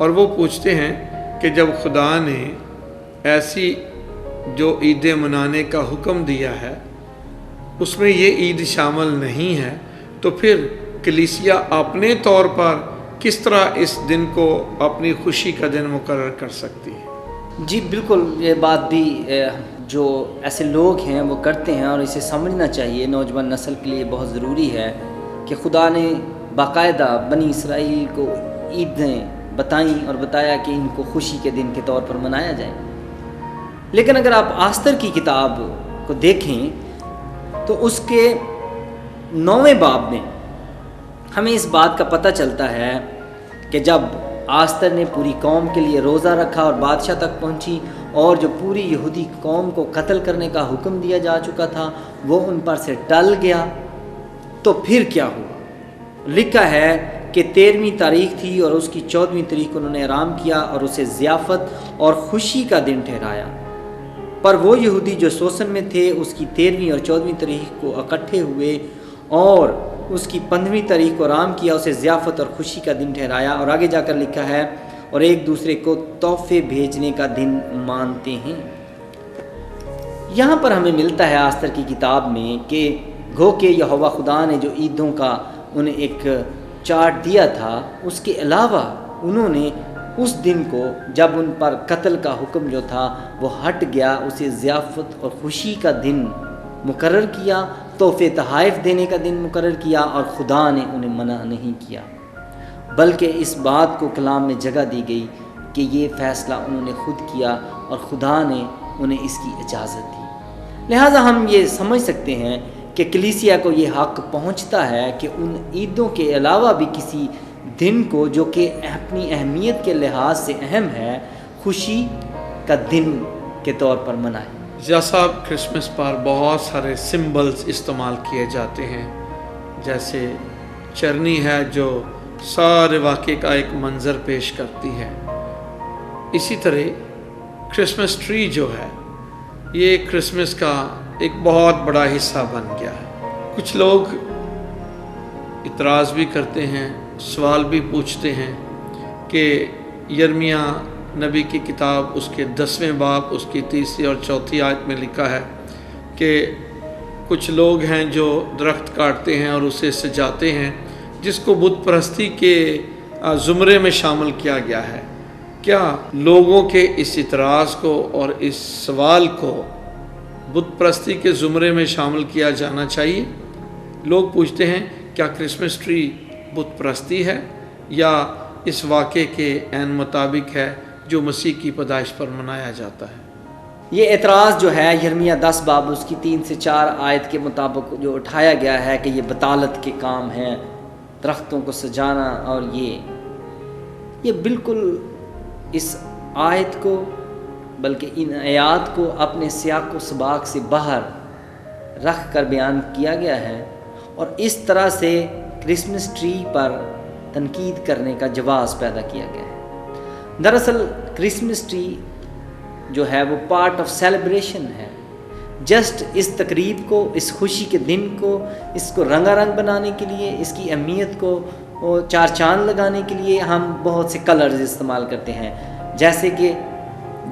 اور وہ پوچھتے ہیں کہ جب خدا نے ایسی جو عیدیں منانے کا حکم دیا ہے اس میں یہ عید شامل نہیں ہے، تو پھر کلیسیا اپنے طور پر کس طرح اس دن کو اپنی خوشی کا دن مقرر کر سکتی ہے؟ جی بالکل، یہ بات بھی جو ایسے لوگ ہیں وہ کرتے ہیں، اور اسے سمجھنا چاہیے، نوجوان نسل کے لیے بہت ضروری ہے کہ خدا نے باقاعدہ بنی اسرائیل کو عیدیں بتائیں اور بتایا کہ ان کو خوشی کے دن کے طور پر منایا جائے۔ لیکن اگر آپ آستر کی کتاب کو دیکھیں تو اس کے 9ویں باب میں ہمیں اس بات کا پتہ چلتا ہے کہ جب آستر نے پوری قوم کے لیے روزہ رکھا اور بادشاہ تک پہنچی، اور جو پوری یہودی قوم کو قتل کرنے کا حکم دیا جا چکا تھا وہ ان پر سے ٹل گیا، تو پھر کیا ہوا؟ لکھا ہے کہ 13ویں تاریخ تھی اور اس کی 14ویں تاریخ کو انہوں نے آرام کیا اور اسے ضیافت اور خوشی کا دن ٹھہرایا۔ پر وہ یہودی جو سوسن میں تھے اس کی 13ویں اور 14ویں تاریخ کو اکٹھے ہوئے اور اس کی 15ویں تاریخ کو آرام کیا، اسے ضیافت اور خوشی کا دن ٹھہرایا۔ اور آگے جا کر لکھا ہے اور ایک دوسرے کو تحفے بھیجنے کا دن مانتے ہیں۔ یہاں پر ہمیں ملتا ہے آستر کی کتاب میں کہ گو کہ یہوہ خدا نے جو عیدوں کا انہیں ایک چارٹ دیا تھا، اس کے علاوہ انہوں نے اس دن کو جب ان پر قتل کا حکم جو تھا وہ ہٹ گیا، اسے ضیافت اور خوشی کا دن مقرر کیا، تحفے تحائف دینے کا دن مقرر کیا، اور خدا نے انہیں منع نہیں کیا، بلکہ اس بات کو کلام میں جگہ دی گئی کہ یہ فیصلہ انہوں نے خود کیا اور خدا نے انہیں اس کی اجازت دی۔ لہٰذا ہم یہ سمجھ سکتے ہیں کہ کلیسیا کو یہ حق پہنچتا ہے کہ ان عیدوں کے علاوہ بھی کسی دن کو جو کہ اپنی اہمیت کے لحاظ سے اہم ہے، خوشی کا دن کے طور پر منائے۔ جیسا کرسمس پر بہت سارے سمبلز استعمال کیے جاتے ہیں، جیسے چرنی ہے جو سارے واقعے کا ایک منظر پیش کرتی ہے، اسی طرح کرسمس ٹری جو ہے یہ کرسمس کا ایک بہت بڑا حصہ بن گیا ہے۔ کچھ لوگ اعتراض بھی کرتے ہیں، سوال بھی پوچھتے ہیں کہ یرمیہ نبی کی کتاب اس کے 10ویں باب اس کی 3 اور 4 آیت میں لکھا ہے کہ کچھ لوگ ہیں جو درخت کاٹتے ہیں اور اسے سجاتے ہیں، جس کو بت پرستی کے زمرے میں شامل کیا گیا ہے۔ کیا لوگوں کے اس اعتراض کو اور اس سوال کو بت پرستی کے زمرے میں شامل کیا جانا چاہیے؟ لوگ پوچھتے ہیں کیا کرسمس ٹری بت پرستی ہے یا اس واقعے کے عین مطابق ہے جو مسیح کی پیدائش پر منایا جاتا ہے؟ یہ اعتراض جو ہے یرمیہ 10 باب اس کی 3 سے 4 آیت کے مطابق جو اٹھایا گیا ہے کہ یہ بطالت کے کام ہیں، درختوں کو سجانا، اور یہ بالکل اس آیت کو بلکہ ان آیات کو اپنے سیاق و سباق سے باہر رکھ کر بیان کیا گیا ہے، اور اس طرح سے کرسمس ٹری پر تنقید کرنے کا جواز پیدا کیا گیا ہے۔ دراصل کرسمس ٹری جو ہے وہ پارٹ آف سیلیبریشن ہے۔ جسٹ اس تقریب کو، اس خوشی کے دن کو، اس کو رنگا رنگ بنانے کے لیے، اس کی اہمیت کو چار چاند لگانے کے لیے ہم بہت سے کلرز استعمال کرتے ہیں، جیسے کہ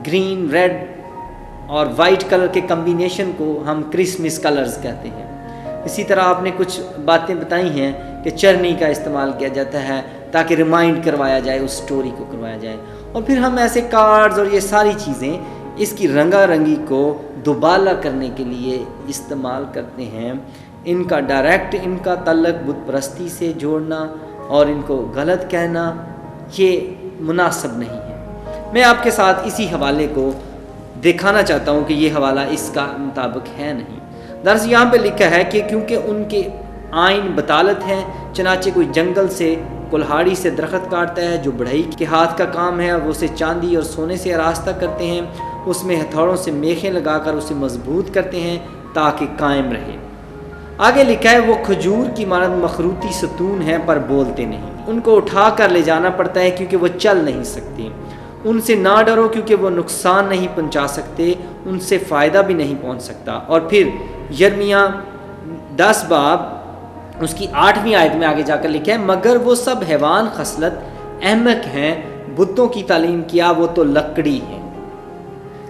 گرین، ریڈ اور وائٹ کلر کے کمبینیشن کو ہم کرسمس کلرز کہتے ہیں۔ اسی طرح آپ نے کچھ باتیں بتائی ہیں کہ چرنی کا استعمال کیا جاتا ہے تاکہ ریمائنڈ کروایا جائے، اس سٹوری کو کروایا جائے، اور پھر ہم ایسے کارڈز اور یہ ساری چیزیں اس کی رنگا رنگی کو دوبالا کرنے کے لیے استعمال کرتے ہیں۔ ان کا ڈائریکٹ ان کا تعلق بت پرستی سے جوڑنا اور ان کو غلط کہنا یہ مناسب نہیں ہے۔ میں آپ کے ساتھ اسی حوالے کو دکھانا چاہتا ہوں کہ یہ حوالہ اس کا مطابق ہے نہیں۔ دراصل یہاں پہ لکھا ہے کہ کیونکہ ان کے آئین بطالت ہیں، چنانچہ کوئی جنگل سے کلہاڑی سے درخت کاٹتا ہے جو بڑھئی کے ہاتھ کا کام ہے، اور وہ اسے چاندی اور سونے سے آراستہ کرتے ہیں، اس میں ہتھوڑوں سے میخیں لگا کر اسے مضبوط کرتے ہیں تاکہ قائم رہے۔ آگے لکھا ہے وہ کھجور کی مانند مخروطی ستون ہیں پر بولتے نہیں، ان کو اٹھا کر لے جانا پڑتا ہے کیونکہ وہ چل نہیں سکتے، ان سے نہ ڈرو کیونکہ وہ نقصان نہیں پہنچا سکتے، ان سے فائدہ بھی نہیں پہنچ سکتا۔ اور پھر یرمیہ 10 باب اس کی 8ویں آیت میں آگے جا کر لکھا ہے مگر وہ سب حیوان خصلت احمق ہیں بتوں کی تعلیم کیا وہ تو لکڑی ہے۔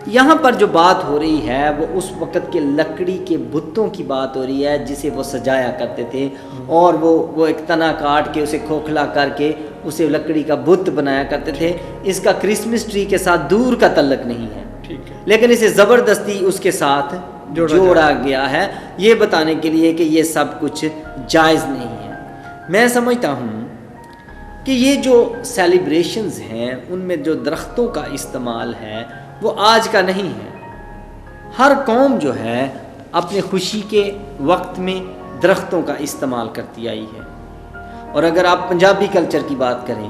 یہاں پر جو بات ہو رہی ہے وہ اس وقت کے لکڑی کے بتوں کی بات ہو رہی ہے جسے وہ سجایا کرتے تھے، اور وہ ایک تنا کاٹ کے اسے کھوکھلا کر کے اسے لکڑی کا بت بنایا کرتے تھے۔ اس کا کرسمس ٹری کے ساتھ دور کا تعلق نہیں ہے، لیکن اسے زبردستی اس کے ساتھ جوڑا گیا ہے یہ بتانے کے لیے کہ یہ سب کچھ جائز نہیں ہے۔ میں سمجھتا ہوں کہ یہ جو سیلیبریشنز ہیں ان میں جو درختوں کا استعمال ہے وہ آج کا نہیں ہے۔ ہر قوم جو ہے اپنے خوشی کے وقت میں درختوں کا استعمال کرتی آئی ہے، اور اگر آپ پنجابی کلچر کی بات کریں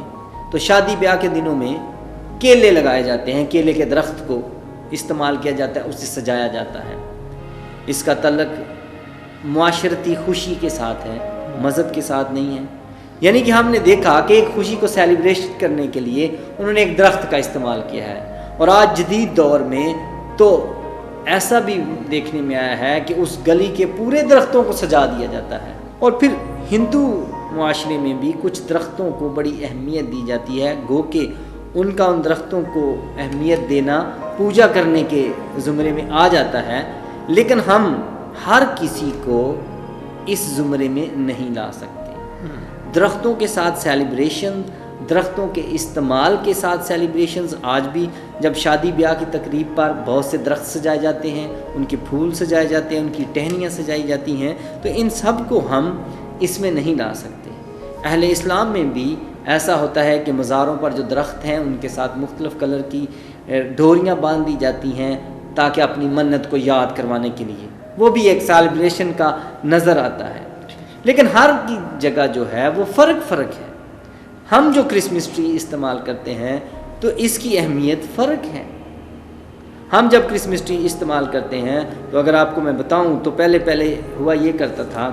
تو شادی بیاہ کے دنوں میں کیلے لگائے جاتے ہیں، کیلے کے درخت کو استعمال کیا جاتا ہے، اسے سجایا جاتا ہے۔ اس کا تعلق معاشرتی خوشی کے ساتھ ہے، مذہب کے ساتھ نہیں ہے۔ یعنی کہ ہم نے دیکھا کہ ایک خوشی کو سیلیبریٹ کرنے کے لیے انہوں نے ایک درخت کا استعمال کیا ہے، اور آج جدید دور میں تو ایسا بھی دیکھنے میں آیا ہے کہ اس گلی کے پورے درختوں کو سجا دیا جاتا ہے۔ اور پھر ہندو معاشرے میں بھی کچھ درختوں کو بڑی اہمیت دی جاتی ہے، گو کہ ان درختوں کو اہمیت دینا پوجا کرنے کے زمرے میں آ جاتا ہے، لیکن ہم ہر کسی کو اس زمرے میں نہیں لا سکتے۔ درختوں کے ساتھ سیلیبریشن، درختوں کے استعمال کے ساتھ سیلیبریشنز آج بھی جب شادی بیاہ کی تقریب پر بہت سے درخت سجائے جاتے ہیں، ان کے پھول سجائے جاتے ہیں، ان کی ٹہنیاں سجائی جاتی ہیں، تو ان سب کو ہم اس میں نہیں لا سکتے۔ اہل اسلام میں بھی ایسا ہوتا ہے کہ مزاروں پر جو درخت ہیں ان کے ساتھ مختلف کلر کی ڈوریاں باندھ دی جاتی ہیں تاکہ اپنی منت کو یاد کروانے کے لیے، وہ بھی ایک سیلیبریشن کا نظر آتا ہے۔ لیکن ہر کی جگہ جو ہے وہ فرق ہے۔ ہم جو کرسمس ٹری استعمال کرتے ہیں تو اس کی اہمیت فرق ہے۔ ہم جب کرسمس ٹری استعمال کرتے ہیں تو اگر آپ کو میں بتاؤں تو پہلے ہوا یہ کرتا تھا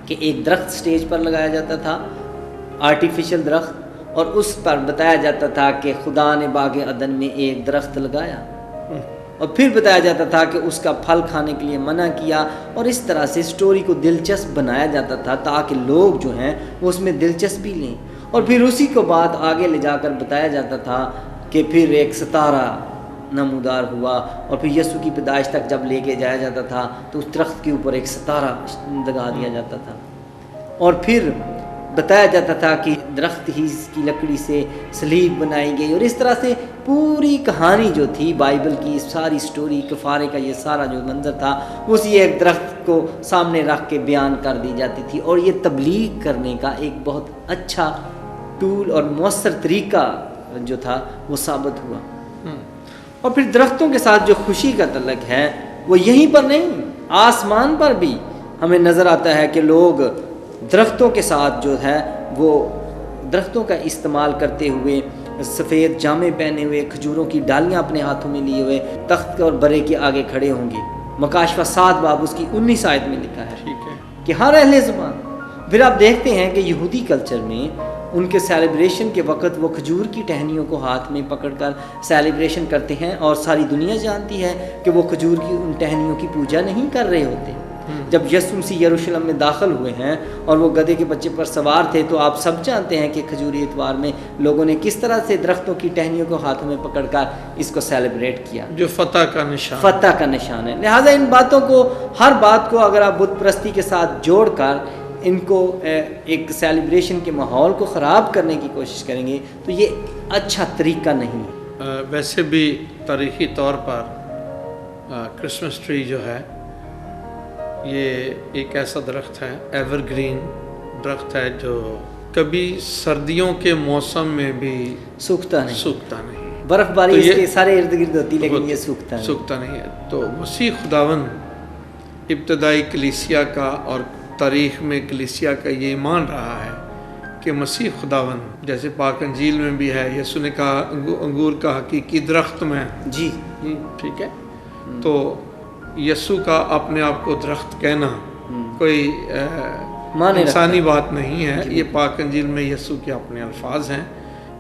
کہ ایک درخت سٹیج پر لگایا جاتا تھا، آرٹیفیشل درخت، اور اس پر بتایا جاتا تھا کہ خدا نے باغ عدن میں ایک درخت لگایا، اور پھر بتایا جاتا تھا کہ اس کا پھل کھانے کے لیے منع کیا، اور اس طرح سے سٹوری کو دلچسپ بنایا جاتا تھا تاکہ لوگ جو ہیں وہ اس میں دلچسپی لیں، اور پھر اسی کو بات آگے لے جا کر بتایا جاتا تھا کہ پھر ایک ستارہ نمودار ہوا، اور پھر یسوع کی پیدائش تک جب لے کے جایا جاتا تھا تو اس درخت کے اوپر ایک ستارہ لگا دیا جاتا تھا، اور پھر بتایا جاتا تھا کہ درخت ہی کی لکڑی سے صلیب بنائی گئی، اور اس طرح سے پوری کہانی جو تھی بائبل کی ساری سٹوری، کفارے کا یہ سارا جو منظر تھا اسی ایک درخت کو سامنے رکھ کے بیان کر دی جاتی تھی، اور یہ تبلیغ کرنے کا ایک بہت اچھا ٹول اور مؤثر طریقہ جو تھا وہ ثابت ہوا۔ اور پھر درختوں کے ساتھ جو خوشی کا تعلق ہے وہ یہیں پر نہیں، آسمان پر بھی ہمیں نظر آتا ہے کہ لوگ درختوں کے ساتھ جو ہے وہ درختوں کا استعمال کرتے ہوئے، سفید جامے پہنے ہوئے، کھجوروں کی ڈالیاں اپنے ہاتھوں میں لیے ہوئے تخت اور برے کے آگے کھڑے ہوں گے۔ مکاشفہ 7 باب اس کی 19 آیت میں لکھا ہے کہ ہر اہل زبان۔ پھر آپ دیکھتے ہیں کہ یہودی کلچر میں ان کے سیلیبریشن کے وقت وہ کھجور کی ٹہنیوں کو ہاتھ میں پکڑ کر سیلیبریشن کرتے ہیں، اور ساری دنیا جانتی ہے کہ وہ کھجور کی ان ٹہنیوں کی پوجا نہیں کر رہے ہوتے۔ جب یسوع مسیح یروشلم میں داخل ہوئے ہیں اور وہ گدھے کے بچے پر سوار تھے تو آپ سب جانتے ہیں کہ کھجوری اتوار میں لوگوں نے کس طرح سے درختوں کی ٹہنیوں کو ہاتھوں میں پکڑ کر اس کو سیلیبریٹ کیا، جو فتح کا نشان ہے۔ لہٰذا ان باتوں کو، ہر بات کو اگر آپ بت پرستی کے ساتھ جوڑ کر ان کو ایک سیلیبریشن کے ماحول کو خراب کرنے کی کوشش کریں گے تو یہ اچھا طریقہ نہیں ہے۔ ویسے بھی تاریخی طور پر کرسمس ٹری جو ہے یہ ایک ایسا درخت ہے، ایور گرین درخت ہے، جو کبھی سردیوں کے موسم میں بھی سوکھتا نہیں، برف باری تو اس کے سارے ارد گرد ہوتی لیکن یہ سوکھتا نہیں ہے۔ تو مسیح خداوند ابتدائی کلیسیا کا اور تاریخ میں کلیسیا کا یہ ایمان رہا ہے کہ مسیح خداوند، جیسے پاک انجیل میں بھی ہے، یسوع نے کہا انگور کا حقیقی درخت میں جی ٹھیک ہے، تو یسوع کا اپنے آپ کو درخت کہنا کوئی انسانی بات نہیں ہے، یہ پاک انجیل میں یسوع کے اپنے الفاظ ہیں۔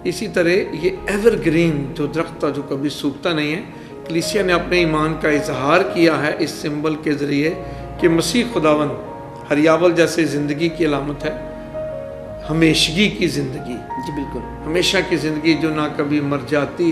اسی طرح یہ ایور گرین جو درخت جو کبھی سوکھتا نہیں ہے، کلیسیا نے اپنے ایمان کا اظہار کیا ہے اس سمبل کے ذریعے کہ مسیح خداوند ہریاول جیسے زندگی کی علامت ہے، ہمیشگی کی زندگی، جی بالکل، ہمیشہ کی زندگی جو نہ کبھی مر جاتی